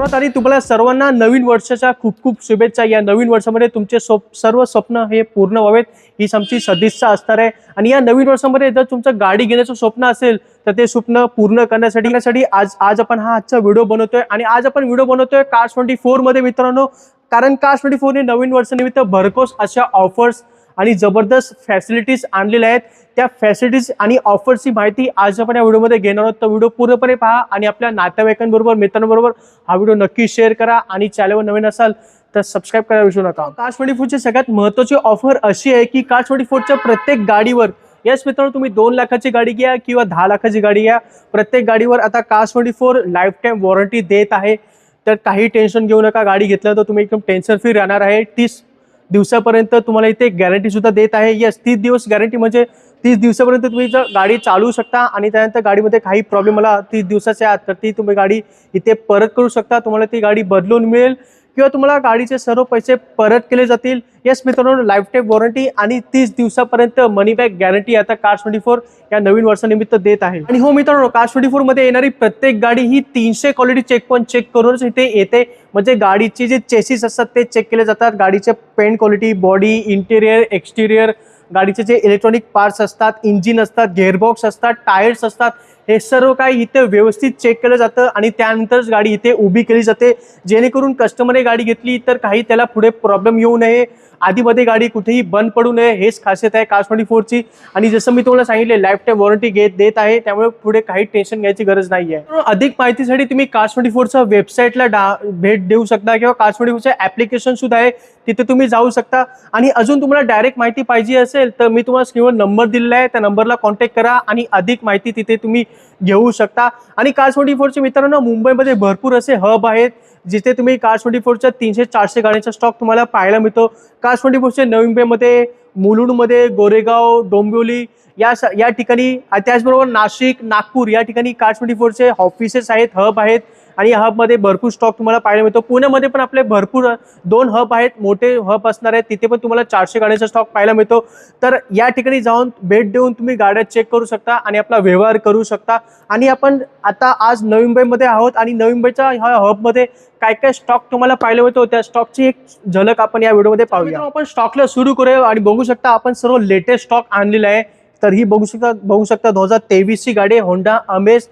सर्वात आधी तुम्हाला सर्वांना नवीन वर्षाच्या खूप खूप शुभेच्छा। या नवीन वर्षामध्ये तुमचे सर्व स्वप्न हे पूर्ण व्हावेत हीच आमची सदिच्छा असणार आहे। आणि या नवीन वर्षामध्ये जर तुमचं गाडी घेण्याचं स्वप्न असेल तर ते स्वप्न पूर्ण करण्यासाठी आज आपण आजचा व्हिडिओ बनवतोय। आणि आज आपण व्हिडिओ बनवतोय Cars24 मध्ये मित्रांनो, कारण Cars24 ने नवीन वर्षानिमित्त भरघोस अशा ऑफर्स आणि जबरदस्त फॅसिलिटीज आणलेल्या आहेत। त्या फॅसिलिटीज आणि ऑफर्सची माहिती आज आपण या व्हिडिओमध्ये घेणार आहोत। तर व्हिडिओ पूर्णपणे पहा आणि आपल्या नातेवाईकांबरोबर मित्रांबरोबर हा व्हिडिओ नक्की शेअर करा आणि चॅनलवर नवीन असाल तर सबस्क्राइब करायला विसरू नका। Cars24 ची सगळ्यात महत्त्वाची ऑफर अशी आहे की Cars24 च्या प्रत्येक गाडीवर, यस मित्रांनो, तुम्ही 2 लाखाची गाडी घ्या किंवा 10 लाखाची गाडी घ्या, प्रत्येक गाडीवर आता Cars24 लाईफ टाइम वॉरंटी देत आहे। तर काही टेन्शन घेऊ नका, गाडी घेतलं तर तुम्ही एकदम टेन्शन फ्री राहणार आहे। 30 दिवसापर्यंत तुम्हाला इथे गॅरंटी सुद्धा देत आहे। यस, 30 दिवस गॅरंटी म्हणजे 30 दिवसापर्यंत तुम्ही गाडी चालवू शकता आणि त्यानंतर गाडीमध्ये काही प्रॉब्लेम आला 30 दिवसाच्या आत तर ती तुम्ही गाडी इथे परत करू शकता। तुम्हाला ती गाडी बदलून मिळेल किंवा तुम्हाला गाडीचे सर्व पैसे परत केले जातील। यस मित्रांनो, लाईफ टाइम वॉरंटी आणि 30 दिवसापर्यंत मनी बॅक गॅरंटी आता Cars24 या नवीन वर्षानिमित्त देत आहे। आणि हो मित्रांनो, Cars24 मध्ये येणारी प्रत्येक गाडी ही 300 क्वालिटी चेक करूनच इथे येते। म्हणजे गाडीचे जे चेसिस असतात ते चेक केले जातात, गाडीचे paint quality, body, interior, exterior, गाडीचे जे इलेक्ट्रॉनिक पार्ट्स असतात, इंजिन असतात, गिअरबॉक्स असतात, टायर्स असतात, हे सर्व काही इथे व्यवस्थित चेक केलं जातं आणि त्यानंतरच गाडी इथे उभी केली जाते, जेणेकरून कस्टमरने गाडी घेतली तर काही त्याला पुढे प्रॉब्लेम येऊ नये, आधीमध्ये गाडी कुठेही बंद पडू नये, हेच खासियत आहे Cars24 ची। आणि जसं मी तुम्हाला सांगितले लाईफ टाइम वॉरंटी देत आहे, त्यामुळे पुढे काही टेन्शन घ्यायची गरज नाही आहे। अधिक माहितीसाठी तुम्ही Cars24 च्या वेबसाईटला भेट देऊ शकता किंवा Cars24 चे ऍप्लिकेशन सुद्धा आहे, तिथे तुम्ही जाऊ शकता। आणि अजून तुम्हाला डायरेक्ट माहिती पाहिजे असेल तर मी तुम्हाला स्क्रीनवर नंबर दिलेला आहे, त्या नंबरला कॉन्टॅक्ट करा आणि अधिक माहिती तिथे तुम्ही घेऊ शकता। आणि Cars24 चे मित्रांनो, मुंबईमध्ये भरपूर असे हब आहेत जिथे तुम्ही Cars24 च्या 300-400 गाड्यांचा स्टॉक तुम्हाला पाहायला मिळतो। Cars24 चे नवी मुंबईमध्ये, मुलुंडमध्ये, गोरेगाव, डोंबिवली या ठिकाणी, त्याचबरोबर नाशिक, नागपूर या ठिकाणी Cars24 चे ऑफिसेस आहेत, हब आहेत आणि या हबमध्ये भरपूर स्टॉक तुम्हाला पाहायला मिळतो। पुण्यामध्ये पण आपले भरपूर 2 हब आहेत, मोठे हब असणार आहेत, तिथे पण तुम्हाला 400 गाड्यांचा स्टॉक पाहायला मिळतो। तर या ठिकाणी जाऊन भेट देऊन तुम्ही गाड्या चेक करू शकता आणि आपला व्यवहार करू शकता। आणि आपण आता आज नवी मुंबईमध्ये आहोत आणि नवी मुंबईच्या ह्या हबमध्ये काय काय स्टॉक तुम्हाला पाहायला मिळतो त्या स्टॉकची एक झलक आपण या व्हिडिओमध्ये पाहूया। आपण स्टॉकला सुरू करूया आणि बघू शकता आपण सर्व लेटेस्ट स्टॉक आणलेला आहे। तर ही बघू शकता 2023 ची गाडी होंडा अमेज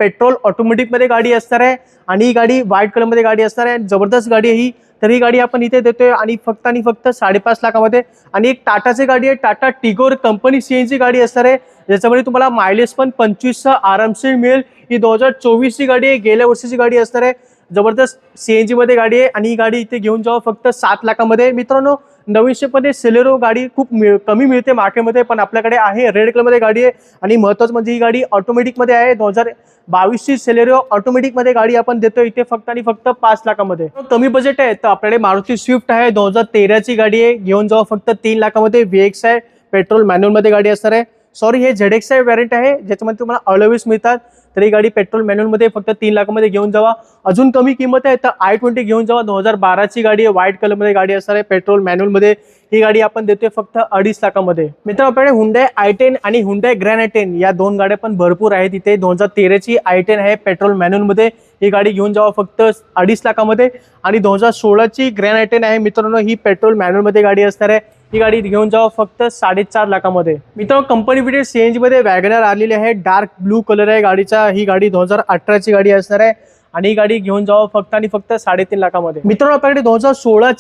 पेट्रोल ऑटोमॅटिक मध्ये गाडी असणार आहे आणि ही गाडी व्हाईट कलर मध्ये गाडी असणार आहे, जबरदस्त गाडी आहे ही। तर ही गाडी आपण इथे देतोय आणि फक्त 5.5 लाखामध्ये। आणि एक टाटाची गाडी आहे, टाटा टिगोर कंपनी सीएनजी गाडी असणार आहे, ज्याच्यामध्ये तुम्हाला मायलेज पण 25 आरामशीर मिळेल। ही 2024 ची गाडी आहे, गेल्या वर्षीची गाडी असणार आहे, जबरदस्त सीएनजी मध्ये गाडी आहे आणि ही गाडी इथे घेऊन जावा फक्त 7 लाखामध्ये। मित्रांनो, 900 मध्ये सेलेरो गाडी खूप कमी मिळते मार्केटमध्ये, पण आपल्याकडे आहे, रेड कलर मध्ये गाडी आहे आणि महत्त्वाचं म्हणजे ही गाडी ऑटोमॅटिक मध्ये आहे। 2022 ची सेलेरो ऑटोमॅटिक मध्ये गाडी आपण देतोय इथे फक्त 5 लाखामध्ये। कमी बजेट आहे तर आपल्याकडे मारुती स्विफ्ट आहे, 2013 ची गाडी आहे, घेऊन जावा फक्त 3 लाखामध्ये। VX आहे, पेट्रोल मॅन्युअल मध्ये गाडी असणार आहे, सॉरी हे ZX व्हेरियंट आहे ज्याच्यामध्ये तुम्हाला अलोविस मिळतात। तर ही गाडी पेट्रोल मॅन्युअल मध्ये फक्त 3 लाखामध्ये घेऊन जावा। अजून कमी किंमत आहे तर i20 घेऊन जावा, 2012 ची गाडी आहे, व्हाईट कलर मध्ये गाडी असणार आहे, पेट्रोल मॅन्युअल मध्ये। ही गाडी आपण देतोय फक्त 2.5 लाखामध्ये। मित्रांनो, आपल्याकडे हुंडई i10 आणि हुंडई ग्रँड i10 या 2 गाड्या पण भरपूर आहेत इथे। 2013 ची i10 आहे, पेट्रोल मॅन्युअल मध्ये, ही गाडी घेऊन जावा फक्त 2.5 लाखामध्ये। आणि 2016 ची ग्रँड i10 आहे मित्रांनो, ही पेट्रोल मॅन्युअल मध्ये गाडी असणार आहे, ही गाडी घेऊन जावा फक्त 4.5 लाखामध्ये। मित्रांनो, कंपनी फिटेड सीएनजी मध्ये वॅगनर आलेली आहे, डार्क ब्लू कलर आहे गाडीचा, ही गाडी 2018 ची गाडी असणार आहे आणि ही गाडी घेऊन जावा फक्त 3.5 लाखामध्ये। मित्रांनो, आपल्याकडे 2016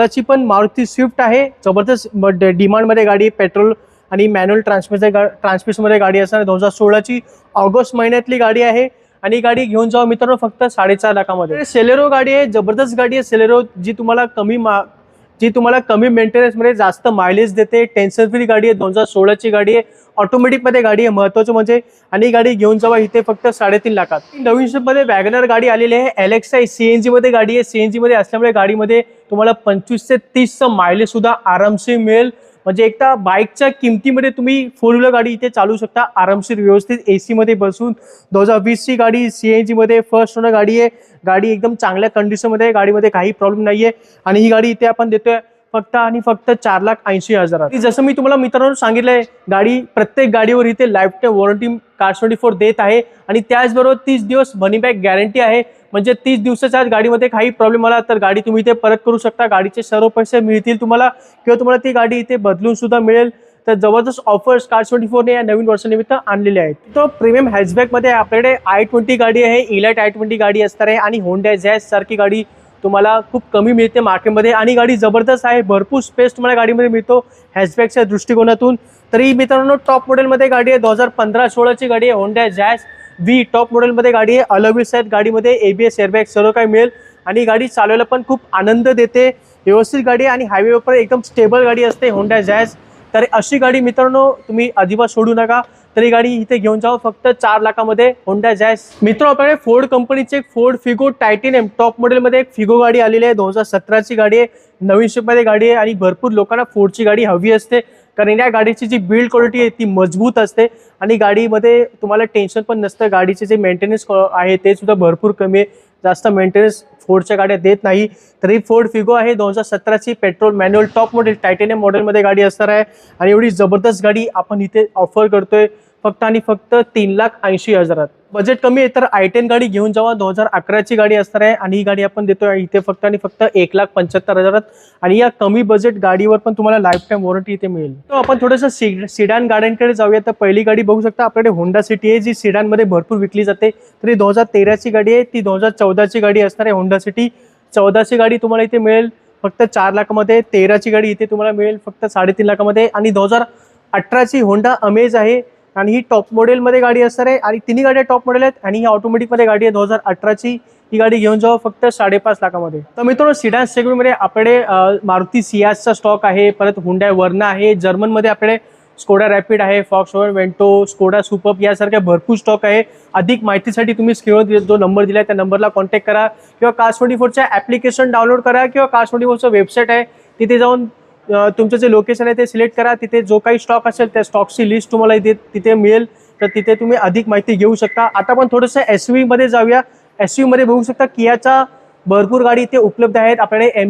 ची पण मारुती स्विफ्ट आहे, जबरदस्त डिमांड मध्ये गाडी, पेट्रोल आणि मॅन्युअल ट्रान्समिशन मध्ये गाडी असणार, 2016 ची ऑगस्ट महिन्यातली गाडी आहे आणि ही गाडी घेऊन जावा मित्रांनो फक्त 4.5 लाखामध्ये। सेलेरो गाडी आहे, जबरदस्त गाडी आहे सेलेरो, जी तुम्हाला कमी मेंटेनन्स मध्ये जास्त मायलेज देते, टेन्शन फ्री गाडी आहे, 2016 ची गाडी आहे, ऑटोमॅटिक मध्ये गाडी आहे महत्त्वाचं म्हणजे। आणि ही गाडी घेऊन जावा इथे फक्त 3.5 लाखात। नवीन मध्ये वॅगनर गाडी आलेली आहे, LXi सीएनजी मध्ये गाडी आहे, सीएनजी मध्ये असल्यामुळे गाडीमध्ये तुम्हाला 25 ते 30 मायलेज सुद्धा आरामशीर मिळेल। म्हणजे एकदा बाईकच्या किमतीमध्ये तुम्ही 4 व्हीलर गाडी इथे चालू शकता आरामशीर व्यवस्थित एसी मध्ये बसून। 2020 ची गाडी सीएनजी मध्ये फर्स्ट ओनर गाडी आहे, गाडी एकदम चांगल्या कंडिशन मध्ये आहे, गाडीमध्ये काही प्रॉब्लेम नाहीये आणि ही गाडी इथे आपण देतोय फक्त आणि फक्त 4,80,000. जसं मी तुम्हाला मित्रांनो सांगितलंय, गाडी प्रत्येक गाडीवर इथे लाईफ टाईम वॉरंटी Cars24 देत आहे आणि त्याचबरोबर 30 दिवस मनी बॅक गॅरंटी आहे. म्हणजे 30 दिवसाच्या आत गाडीमध्ये काही प्रॉब्लेम आला तर गाडी तुम्ही इथे परत करू शकता. गाडीचे सर्व पैसे मिळतील तुम्हाला किंवा तुम्हाला ती गाडी इथे बदलून सुद्धा मिळेल. तर जबरदस्त ऑफर्स Cars24 ने या नवीन वर्षानिमित्त आणलेले आहेत. तो प्रीमियम हॅचबॅक मध्ये आपल्याकडे i20 गाडी आहे, इलाइट i20 गाडी असणार आहे आणि होंडा जॅझ सारखी गाडी तुम्हाला खूप कमी मिळते मार्केटमध्ये आणि गाडी जबरदस्त आहे. भरपूर स्पेस तुम्हाला गाडीमध्ये मिळतो हॅचबॅकच्या दृष्टिकोनातून. तरी मित्रांनो टॉप मॉडेलमध्ये गाडी आहे, 2015-16ची गाडी आहे, होंडा जॅझ व्ही टॉप मॉडेलमध्ये गाडी आहे. अलॉयव्हील्स आहेत गाडीमध्ये, ABS एअरबॅग सर्व काही मिळेल आणि गाडी चालवायला पण खूप आनंद देते. व्यवस्थित गाडी आहे आणि हायवेवर एकदम स्टेबल गाडी असते होंडा जॅझ. तर अशी गाडी मित्रांनो तुम्ही अजिबात सोडू नका. तरी गाडी इथे घेऊन जाऊ फक्त 4 लाखामध्ये होंडा जॅझ. मित्रांनो आपल्याकडे फोर्ड कंपनीचे एक फोर्ड फिगो टायटेनियम टॉप मॉडेलमध्ये एक फिगो गाडी आलेली आहे. 2017ची गाडी आहे, नवीन शेपमध्ये गाडी आहे आणि भरपूर लोकांना फोर्डची गाडी हवी असते कारण या गाडीची जी बिल्ड क्वालिटी आहे ती मजबूत असते आणि गाडीमध्ये तुम्हाला टेन्शन पण नसतं. गाडीचे जे मेंटेनन्स आहे ते सुद्धा भरपूर कमी आहे, जास्त मेंटेनन्स फोर्डच्या गाड्या देत नाही. तरी फोर्ड फिगो आहे 2017ची petrol manual top model titanium मॉडेलमध्ये गाडी असणार आहे आणि एवढी जबरदस्त गाडी आपण इथे ऑफर करतोय फक्त आणि फक्त 3,80,000. बजेट कमी आहे तर i10 गाडी घेऊन जावा. 2011ची गाडी असणार आहे आणि ही गाडी आपण देतोय इथे फक्त आणि फक्त 1,75,000 आणि या कमी बजेट गाडीवर पण तुम्हाला लाईफ टाईम वॉरंटी इथे मिळेल. तर आपण थोडंसं सिडान गाड्यांकडे जाऊया. तर पहिली गाडी बघू शकता आपल्याकडे होंडा सिटी आहे, जी सिडानमध्ये भरपूर विकली जाते. तरी 2013ची गाडी आहे, ती 2014ची गाडी असणार आहे होंडा सिटी. 14ची गाडी तुम्हाला इथे मिळेल फक्त 4 लाखामध्ये. 13ची गाडी इथे तुम्हाला मिळेल फक्त 3.5 लाखामध्ये आणि 2018ची होंडा अमेज आहे आणि ही टॉप मॉडेलमध्ये गाडी असणार आहे आणि तिन्ही गाड्या टॉप मॉडेल आहेत आणि ही ऑटोमॅटिकमध्ये गाडी आहे 2018ची. ही गाडी घेऊन जाऊ फक्त 5.5 लाखामध्ये. तर मित्रांनो सिडान सेगमेंटमध्ये आपल्याकडे मारुती सियाजचा स्टॉक आहे, परत हुंडाई वर्ना आहे, जर्मनमध्ये आपल्याकडे स्कोडा रॅपिड आहे, फॉक्सवॅगन वेंटो, स्कोडा सुपर्ब यासारख्या भरपूर स्टॉक आहे. अधिक माहितीसाठी तुम्ही स्क्रीनवर जो नंबर दिला आहे त्या नंबरला कॉन्टॅक्ट करा किंवा Cars24च्या ॲप्लिकेशन डाउनलोड करा किंवा Cars24चं वेबसाईट आहे तिथे जाऊन तुमचं जे लोकेशन आहे ते सिलेक्ट करा. तिथे जो काही स्टॉक असेल त्या स्टॉकची लिस्ट तुम्हाला इथे तिथे मिळेल. तर तिथे तुम्ही अधिक माहिती घेऊ शकता. आता आपण थोडंसं SUV मध्ये जाऊया. SUV मध्ये बघू शकता कियाचा भरपूर गाडी इथे उपलब्ध आहेत. आपल्याकडे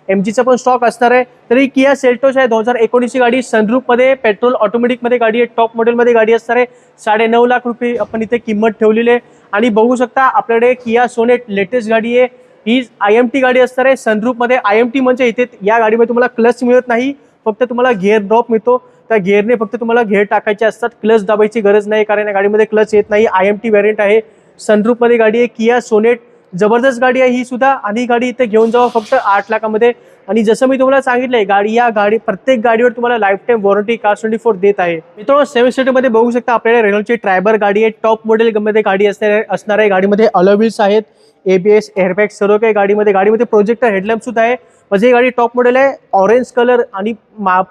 MGचा पण स्टॉक असणार आहे. तरी किया सेल्टोस आहे 2019ची गाडी, सनरूफमध्ये पेट्रोल ऑटोमॅटिकमध्ये गाडी आहे, टॉप मॉडेलमध्ये गाडी असणार आहे. 9.5 लाख रुपये आपण इथे किंमत ठेवलेली आहे. आणि बघू शकता आपल्याकडे किया सोनेट लेटेस्ट गाडी आहे, ही IMT गाडी असणार आहे सनरूफमध्ये. IMT म्हणजे इथे या गाडीमध्ये तुम्हाला क्लच मिळत नाही, फक्त तुम्हाला गिअर ड्रॉप मिळतो. त्या गिअरने फक्त तुम्हाला गिअर टाकायचे असतात, क्लच दाबायची गरज नाही कारण या गाडीमध्ये क्लच येत नाही. IMT व्हेरियंट आहे, सनरूफमध्ये गाडी आहे, किया सोनेट जबरदस्त गाडी आहे ही सुद्धा. आणि ही गाडी इथे घेऊन जावा फक्त 8 लाखामध्ये. आणि जसं मी तुम्हाला सांगितलंय गाडी प्रत्येक गाडीवर तुम्हाला लाईफ टाईम वॉरंटी Cars24 देत आहे. मित्रांनो 7 सीटरमध्ये बघू शकता आपल्याकडे रेनॉल्टची ट्रायबर गाडी आहे, टॉप मॉडेलमध्ये गाडी असणार आहे. गाडीमध्ये अलॉयव्हील्स आहेत, ABS एअरबॅग सर्व काही गाडीमध्ये प्रोजेक्टर हेडलॅम्प सुद्धा आहे. म्हणजे ही गाडी टॉप मॉडेल आहे, ऑरेंज कलर आणि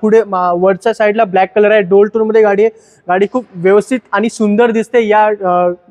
पुढे वरच्या साईडला ब्लॅक कलर आहे. डोल टोनमध्ये गाडी आहे. गाडी खूप व्यवस्थित आणि सुंदर दिसते या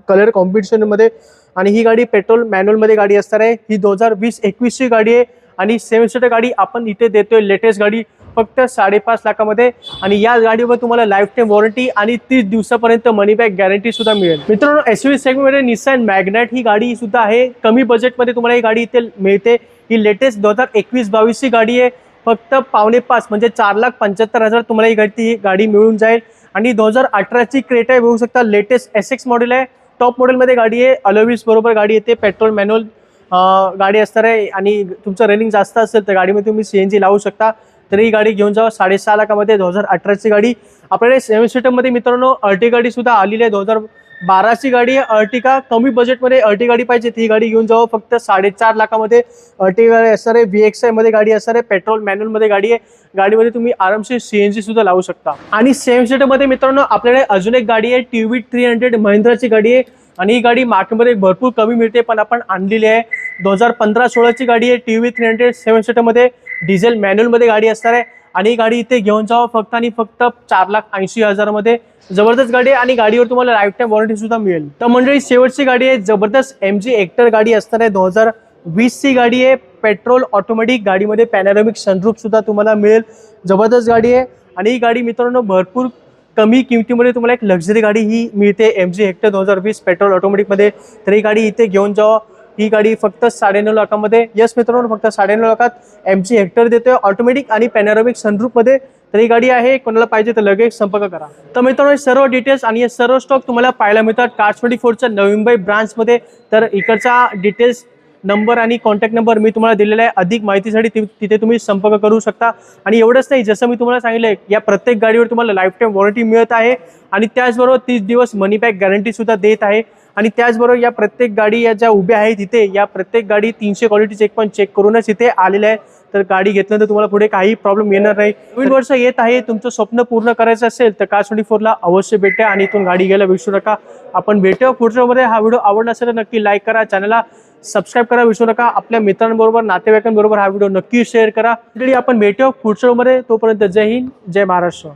कलर कॉम्बिनेशनमध्ये. आणि ही गाडी पेट्रोल मॅन्युअलमध्ये गाडी असणार आहे. ही 2020-21ची गाडी आहे आणि 7 सीटर गाडी आपण इथे देतोय लेटेस्ट गाडी फक्त 5.5 लाखामध्ये. आणि या गाडीवर तुम्हाला लाईफ टाईम वॉरंटी आणि 30 दिवसापर्यंत मनी बॅक गॅरंटी सुद्धा मिळेल. मित्रांनो SUV सेगमेंटमध्ये निसान मॅग्नाइट ही गाडी सुद्धा आहे. कमी बजेटमध्ये तुम्हाला ही गाडी इथे मिळते. ही लेटेस्ट 2021-22ची गाडी आहे. फक्त 4.5 म्हणजे 4,75,000 तुम्हाला ही गाडी मिळून जाईल. आणि 2018ची क्रेटा आहे, बघू शकता लेटेस्ट SX मॉडेल आहे, टॉप मॉडेलमध्ये गाडी आहे, अलॉयव्हील्स बरोबर गाडी येते, पेट्रोल मॅन्युअल गाडी असणार आहे. आणि तुमचं रनिंग जास्त असेल तर गाडीमध्ये तुम्ही CNG लावू शकता. तरी ही गाडी घेऊन जावा 6.5 लाखामध्ये. 2018ची गाडी आपल्याकडे 7 सीटरमध्ये मित्रांनो अर्टिगा गाडी सुद्धा आलेली आहे. 2012ची गाडी आहे अर्टिगा. कमी बजेटमध्ये अर्टिगा गाडी पाहिजे ती गाडी घेऊन जावं फक्त 4.5 लाखामध्ये. अर्टिगा असणार आहे, VXI मध्ये गाडी असणार आहे, पेट्रोल मॅन्युअलमध्ये गाडी आहे. गाडीमध्ये तुम्ही आरामशीर CNG सुद्धा लावू शकता. आणि 7 सीटरमध्ये मित्रांनो आपल्याकडे अजून एक गाडी आहे, TVS-300 महिंद्राची गाडी आहे. आणि ही गाडी मार्केटमध्ये भरपूर कमी मिळते पण आपण आणलेली आहे. 2015-16ची गाडी आहे, TVS-300 7 सीटरमध्ये डिझेल मॅन्युअलमध्ये गाडी असणार आहे. आणि ही गाडी इथे घेऊन जावं फक्त आणि फक्त 4,80,000 मध्ये. जबरदस्त गाडी आहे आणि गाडीवर तुम्हाला लाईफ टाईम वॉरंटी सुद्धा मिळेल. तर मंडळी शेवटची गाडी आहे जबरदस्त MG हेक्टर गाडी असणार आहे. 2020ची गाडी आहे, पेट्रोल ऑटोमॅटिक. गाडीमध्ये पॅनोरॅमिक सनरूफ सुद्धा तुम्हाला मिळेल. जबरदस्त गाडी आहे आणि ही गाडी मित्रांनो भरपूर कमी किमतीमध्ये तुम्हाला एक लक्झरी गाडी ही मिळते MG हेक्टर 2020 पेट्रोल ऑटोमॅटिकमध्ये. तर ही गाडी इथे घेऊन जावा ही गाडी फक्त 9.5 लाखामध्ये, यस मित्रांनो फक्त 9.5 लाखात MC हेक्टर देतोय ऑटोमॅटिक आणि पॅनोरामिक सनरूफ मध्ये। तर ही गाडी आहे, कोणाला पाहिजे तर लगेच संपर्क करा। तर मित्रांनो सर्व डिटेल्स आणि हे सर्व स्टॉक तुम्हाला पाहायला मिळतात Cars24च्या नवी मुंबई ब्रांच मध्ये। तर इकडचा डिटेल्स नंबर आणि कॉन्टॅक्ट नंबर मी तुम्हाला दिलेला आहे, अधिक माहितीसाठी तिथे तुम्ही संपर्क करू शकता। आणि एवढंच नाही, जसं मी तुम्हाला सांगितलं या प्रत्येक गाडीवर तुम्हाला लाईफ टाईम वॉरंटी मिळत आहे आणि त्याचबरोबर 30 दिवस मनी बॅक गॅरंटी सुद्धा देत आहे। आणि त्याचबरोबर या प्रत्येक गाडी या ज्या उभ्या आहेत तिथे या प्रत्येक गाडी 300 क्वालिटी चेक पण चेक करूनच इथे आलेले आहे। तर गाडी घेतल्यानंतर तुम्हाला पुढे काही प्रॉब्लेम येणार नाही। नवीन वर्ष येत आहे, तुमचं स्वप्न पूर्ण करायचं असेल तर Cars24ला अवश्य भेटा आणि इथून गाडी घ्यायला विसरू नका। आपण भेटूया पुढच्या मध्ये। हा व्हिडिओ आवडला असेल तर नक्की लाईक करा, चॅनलला सबस्क्राईब करा विसरू नका, आपल्या मित्रांबरोबर नातेवाईकांबरोबर हा व्हिडिओ नक्की शेअर करा। आपण भेटूया पुढच्या मध्ये, तोपर्यंत जय हिंद जय महाराष्ट्र।